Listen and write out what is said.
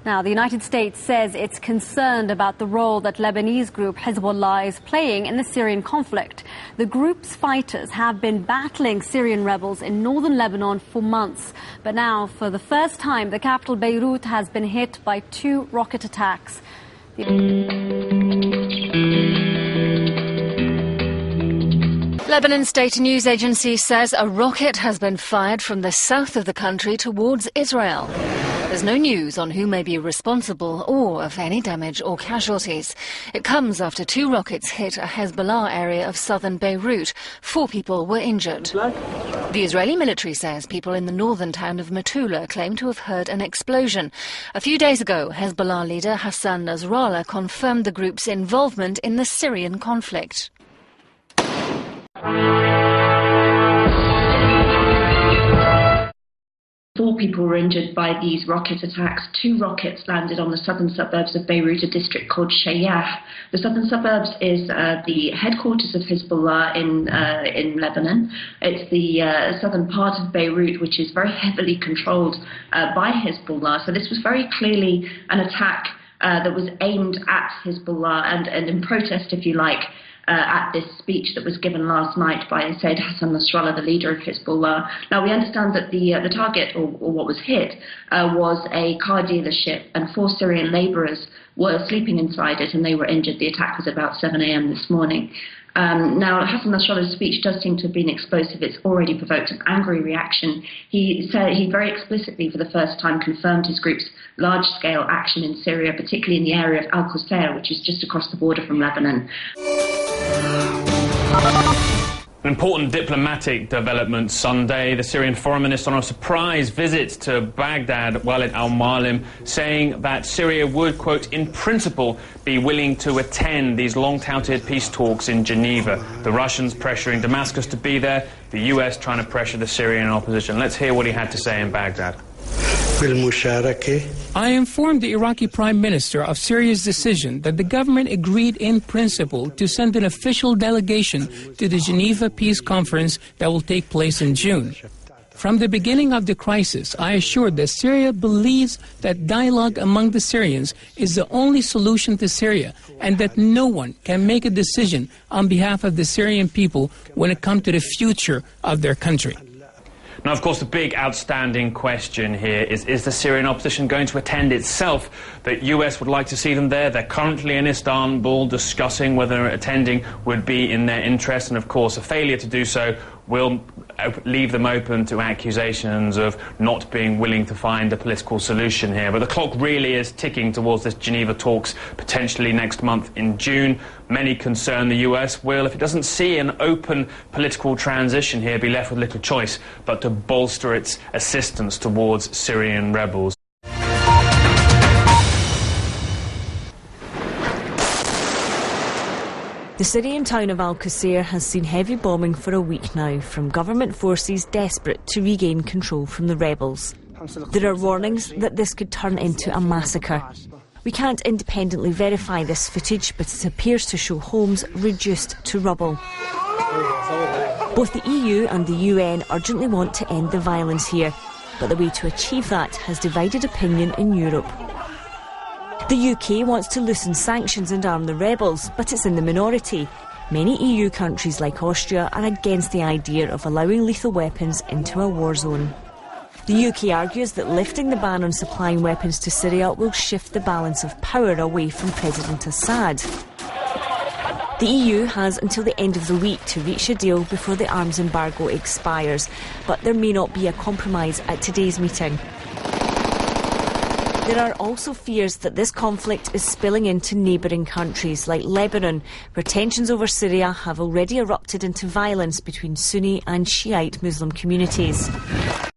Now, the United States says it's concerned about the role that Lebanese group Hezbollah is playing in the Syrian conflict. The group's fighters have been battling Syrian rebels in northern Lebanon for months. But now, for the first time, the capital Beirut has been hit by 2 rocket attacks. Lebanon state news agency says a rocket has been fired from the south of the country towards Israel. There's no news on who may be responsible or of any damage or casualties. It comes after 2 rockets hit a Hezbollah area of southern Beirut. 4 people were injured. The Israeli military says people in the northern town of Metula claim to have heard an explosion. A few days ago, Hezbollah leader Hassan Nasrallah confirmed the group's involvement in the Syrian conflict. 4 people were injured by these rocket attacks. 2 rockets landed on the southern suburbs of Beirut, a district called Shia. The southern suburbs is the headquarters of Hezbollah in Lebanon. It's the southern part of Beirut, which is very heavily controlled by Hezbollah. So this was very clearly an attack that was aimed at Hezbollah and in protest, if you like, at this speech that was given last night by Sayyid Hassan Nasrallah, the leader of Hezbollah. Now, we understand that the target, or what was hit, was a car dealership, and 4 Syrian labourers were sleeping inside it, and they were injured. The attack was about 7 a.m. this morning. Now, Hassan Nasrallah's speech does seem to have been explosive. It's already provoked an angry reaction. He very explicitly, for the first time, confirmed his group's large-scale action in Syria, particularly in the area of Al-Qusayr, which is just across the border from Lebanon. An important diplomatic development Sunday. The Syrian foreign minister on a surprise visit to Baghdad, Walid al-Mualim, saying that Syria would, quote, in principle, be willing to attend these long-touted peace talks in Geneva. The Russians pressuring Damascus to be there, the US trying to pressure the Syrian opposition. Let's hear what he had to say in Baghdad. I informed the Iraqi Prime Minister of Syria's decision that the government agreed in principle to send an official delegation to the Geneva Peace Conference that will take place in June. From the beginning of the crisis, I assured that Syria believes that dialogue among the Syrians is the only solution to Syria and that no one can make a decision on behalf of the Syrian people when it comes to the future of their country. Now, of course, the big outstanding question here is the Syrian opposition going to attend itself? The US would like to see them there. They're currently in Istanbul discussing whether attending would be in their interest. And, of course, a failure to do so will leave them open to accusations of not being willing to find a political solution here. But the clock really is ticking towards this Geneva talks, potentially next month in June. Many concern the US will, if it doesn't see an open political transition here, be left with little choice but to bolster its assistance towards Syrian rebels. The Syrian town of Al-Qusayr has seen heavy bombing for a week now from government forces desperate to regain control from the rebels. There are warnings that this could turn into a massacre. We can't independently verify this footage, but it appears to show homes reduced to rubble. Both the EU and the UN urgently want to end the violence here, but the way to achieve that has divided opinion in Europe. The UK wants to loosen sanctions and arm the rebels, but it's in the minority. Many EU countries like Austria are against the idea of allowing lethal weapons into a war zone. The UK argues that lifting the ban on supplying weapons to Syria will shift the balance of power away from President Assad. The EU has until the end of the week to reach a deal before the arms embargo expires, but there may not be a compromise at today's meeting. There are also fears that this conflict is spilling into neighbouring countries like Lebanon, where tensions over Syria have already erupted into violence between Sunni and Shiite Muslim communities.